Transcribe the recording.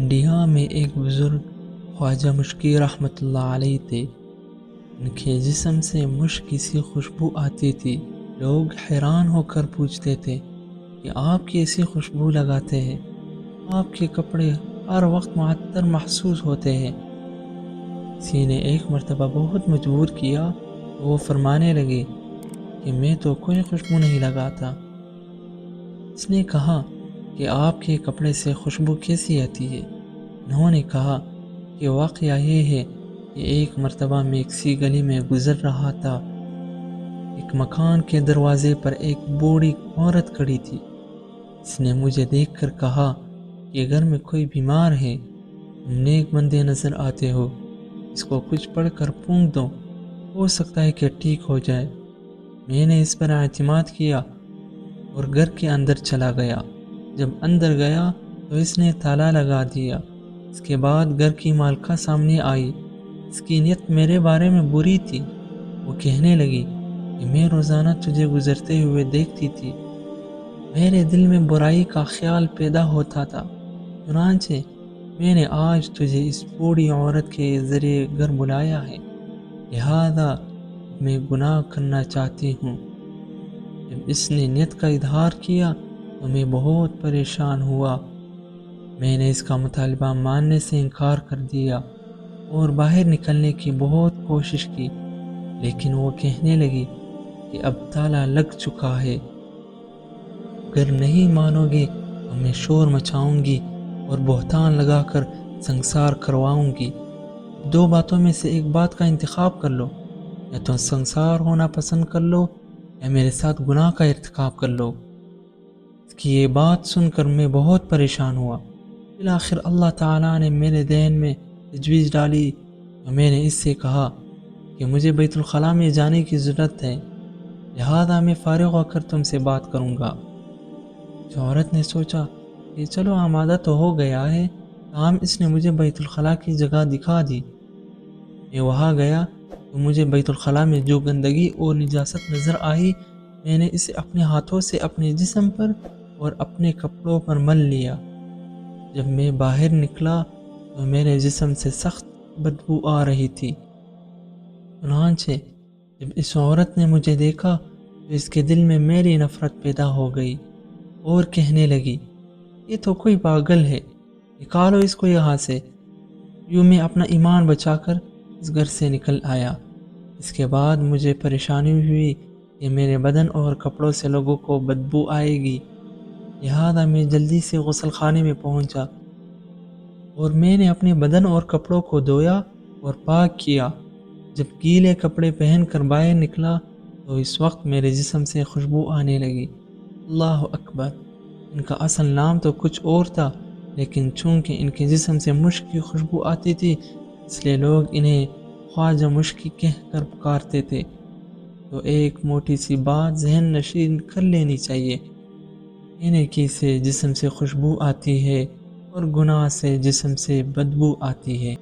India میں ایک بزرگ خواجہ مشکی رحمۃ اللہ علیہ تھے۔ ان کے جسم سے مشک سی خوشبو آتی تھی۔ لوگ حیران ہو کر پوچھتے تھے کہ آپ کی ایسی خوشبو لگاتے ہیں، آپ کے کپڑے ہر وقت معطر محسوس ہوتے ہیں۔ کسی نے ایک مرتبہ بہت مجبور کیا تو وہ فرمانے لگے کہ میں تو کوئی خوشبو نہیں لگاتا۔ اس نے کہا کہ آپ کے کپڑے سے خوشبو کیسی آتی ہے؟ انہوں نے کہا کہ واقعہ یہ ہے کہ ایک مرتبہ میں کسی گلی میں گزر رہا تھا۔ ایک مکان کے دروازے پر ایک بوڑھی عورت کھڑی تھی۔ اس نے مجھے دیکھ کر کہا کہ گھر میں کوئی بیمار ہے، تم نیک بندے نظر آتے ہو، اس کو کچھ پڑھ کر پھونک دو، ہو سکتا ہے کہ ٹھیک ہو جائے۔ میں نے اس پر اعتماد کیا اور گھر کے اندر چلا گیا۔ جب اندر گیا تو اس نے تالا لگا دیا۔ اس کے بعد گھر کی مالکہ سامنے آئی۔ اس کی نیت میرے بارے میں بری تھی۔ وہ کہنے لگی کہ میں روزانہ تجھے گزرتے ہوئے دیکھتی تھی، میرے دل میں برائی کا خیال پیدا ہوتا تھا، چنانچہ میں نے آج تجھے اس بوڑھی عورت کے ذریعے گھر بلایا ہے، لہذا میں گناہ کرنا چاہتی ہوں۔ جب اس نے نیت کا اظہار کیا تو میں بہت پریشان ہوا۔ میں نے اس کا مطالبہ ماننے سے انکار کر دیا اور باہر نکلنے کی بہت کوشش کی، لیکن وہ کہنے لگی کہ اب تالا لگ چکا ہے، اگر نہیں مانو گے تو میں شور مچاؤں گی اور بہتان لگا کر سنسار کرواؤں گی۔ دو باتوں میں سے ایک بات کا انتخاب کر لو، یا تو سنسار ہونا پسند کر لو یا میرے ساتھ گناہ کا ارتکاب کر لو۔ اس کی یہ بات سن کر میں بہت پریشان ہوا۔ بالآخر اللہ تعالیٰ نے میرے ذہن میں تجویز ڈالی تو میں نے اس سے کہا کہ مجھے بیت الخلاء میں جانے کی ضرورت ہے، لہذا میں فارغ ہو کر تم سے بات کروں گا۔ اس عورت نے سوچا کہ چلو آمادہ تو ہو گیا ہے، تاہم اس نے مجھے بیت الخلاء کی جگہ دکھا دی۔ میں وہاں گیا تو مجھے بیت الخلاء میں جو گندگی اور نجاست نظر آئی، میں نے اسے اپنے ہاتھوں سے اپنے جسم پر اور اپنے کپڑوں پر مل لیا۔ جب میں باہر نکلا تو میرے جسم سے سخت بدبو آ رہی تھی۔ چنانچہ جب اس عورت نے مجھے دیکھا تو اس کے دل میں میری نفرت پیدا ہو گئی اور کہنے لگی یہ تو کوئی پاگل ہے، نکالو اس کو یہاں سے۔ یوں میں اپنا ایمان بچا کر اس گھر سے نکل آیا۔ اس کے بعد مجھے پریشانی ہوئی کہ میرے بدن اور کپڑوں سے لوگوں کو بدبو آئے گی، لہذا میں جلدی سے غسل خانے میں پہنچا اور میں نے اپنے بدن اور کپڑوں کو دھویا اور پاک کیا۔ جب گیلے کپڑے پہن کر باہر نکلا تو اس وقت میرے جسم سے خوشبو آنے لگی۔ اللہ اکبر! ان کا اصل نام تو کچھ اور تھا، لیکن چونکہ ان کے جسم سے مشک کی خوشبو آتی تھی اس لیے لوگ انہیں خواجہ مشکی کہہ کر پکارتے تھے۔ تو ایک موٹی سی بات ذہن نشین کر لینی چاہیے، نیکی سے جسم سے خوشبو آتی ہے اور گناہ سے جسم سے بدبو آتی ہے۔